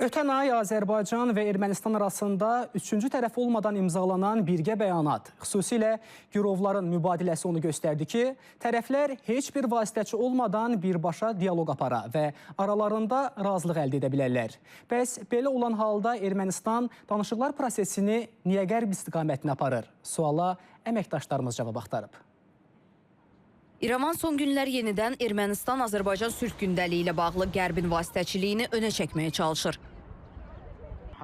Ötən ay Azərbaycan və Ermənistan arasında üçüncü tərəf olmadan imzalanan birgə bəyanat, xüsusilə girovların mübadiləsi onu göstərdi ki, tərəflər heç bir vasitəçi olmadan birbaşa dialoq apara və aralarında razılıq əldə edə bilərlər. Bəs belə olan halda Ermənistan danışıqlar prosesini niyə qərb istiqamətinə aparır? Suala əməkdaşlarımız cavab axtarıb. İrəvan son günlər yenidən Ermənistan-Azərbaycan sülh gündəliyi ilə bağlı Qərbin vasitəçiliyini önə çəkməyə çalışır.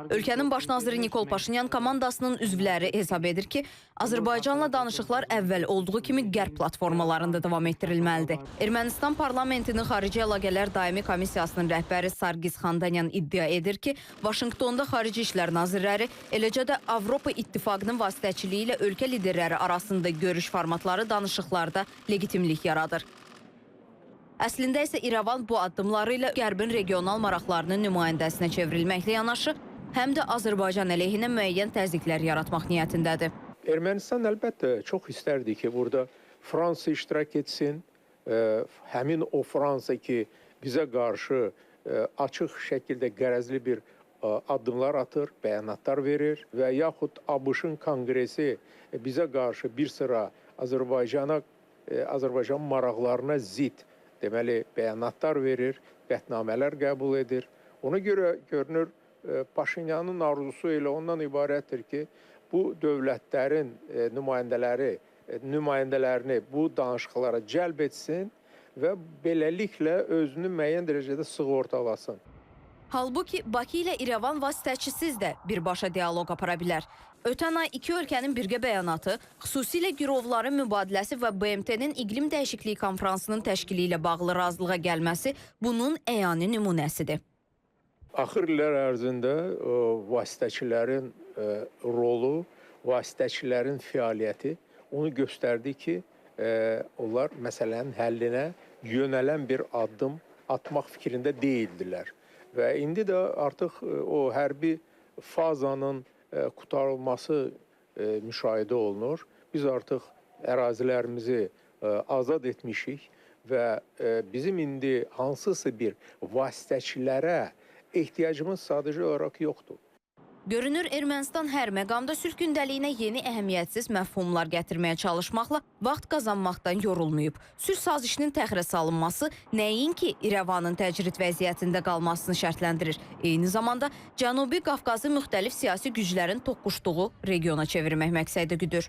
Ölkənin baş naziri Nikol Paşinyan komandasının üzvləri hesab edir ki, Azərbaycanla danışıqlar əvvəl olduğu kimi Qərb platformalarında davam etdirilməlidir. Ermənistan parlamentinin xarici əlaqələr daimi komissiyasının rəhbəri Sargis Xandanyan iddia edir ki, Vaşinqtonda xarici işlər nazirləri, eləcə də Avropa İttifaqının vasitəçiliyi ilə ölkə liderləri arasında görüş formatları danışıqlarda legitimlik yaradır. Əslində isə İrəvan bu addımları ilə Qərbin regional maraqlarının nümayəndəsinə çevrilməklə yanaşı, həm də Azərbaycan əleyhinə müəyyən təzyiqlər yaratmaq niyyətindədir. Ermənistan əlbəttə çox istərdi ki, burada Fransa iştirak etsin. Həmin o Fransa ki, bizə qarşı açıq şəkildə qərəzli bir addımlar atır, bəyanatlar verir və yaxud ABŞ-ın konqresi bizə qarşı bir sıra Azərbaycan maraqlarına zid deməli bəyanatlar verir, qətnamələr qəbul edir. Ona görə görünür, Paşinyanın arzusu elə ondan ibarətdir ki, bu dövlətlərin nümayəndələrini bu danışıqlara cəlb etsin və beləliklə özünü müəyyən dərəcədə sığortalasın. Halbuki Bakı ilə İrəvan vasitəçisiz də birbaşa dialoq apara bilər. Ötən ay iki ölkənin birgə bəyanatı, xüsusilə girovların mübadiləsi və BMT-nin iqlim dəyişikliyi konfransının təşkili ilə bağlı razılığa gəlməsi bunun əyani nümunəsidir. Axır illər ərzində vasitəçilərin rolu, vasitəçilərin fəaliyyəti onu göstərdi ki, onlar məsələnin həllinə yönələn bir addım atmaq fikrində deyildilər. Və indi də artıq o hərbi fazanın qurtarılması müşahidə olunur. Biz artıq ərazilərimizi azad etmişik və bizim indi hansısa bir vasitəçilərə ehtiyacımız sadəcə olaraq yoxdur. Görünür, Ermənistan hər məqamda sülh gündəliyinə yeni əhəmiyyətsiz məfhumlar gətirməyə çalışmaqla vaxt qazanmaqdan yorulmayıb. Sülh sazişinin təxirə salınması nəinki İrəvanın təcrid vəziyyətində qalmasını şərtləndirir. Eyni zamanda Cənubi Qafqazı müxtəlif siyasi güclərin toqquşduğu regiona çevirmək məqsədi güdür.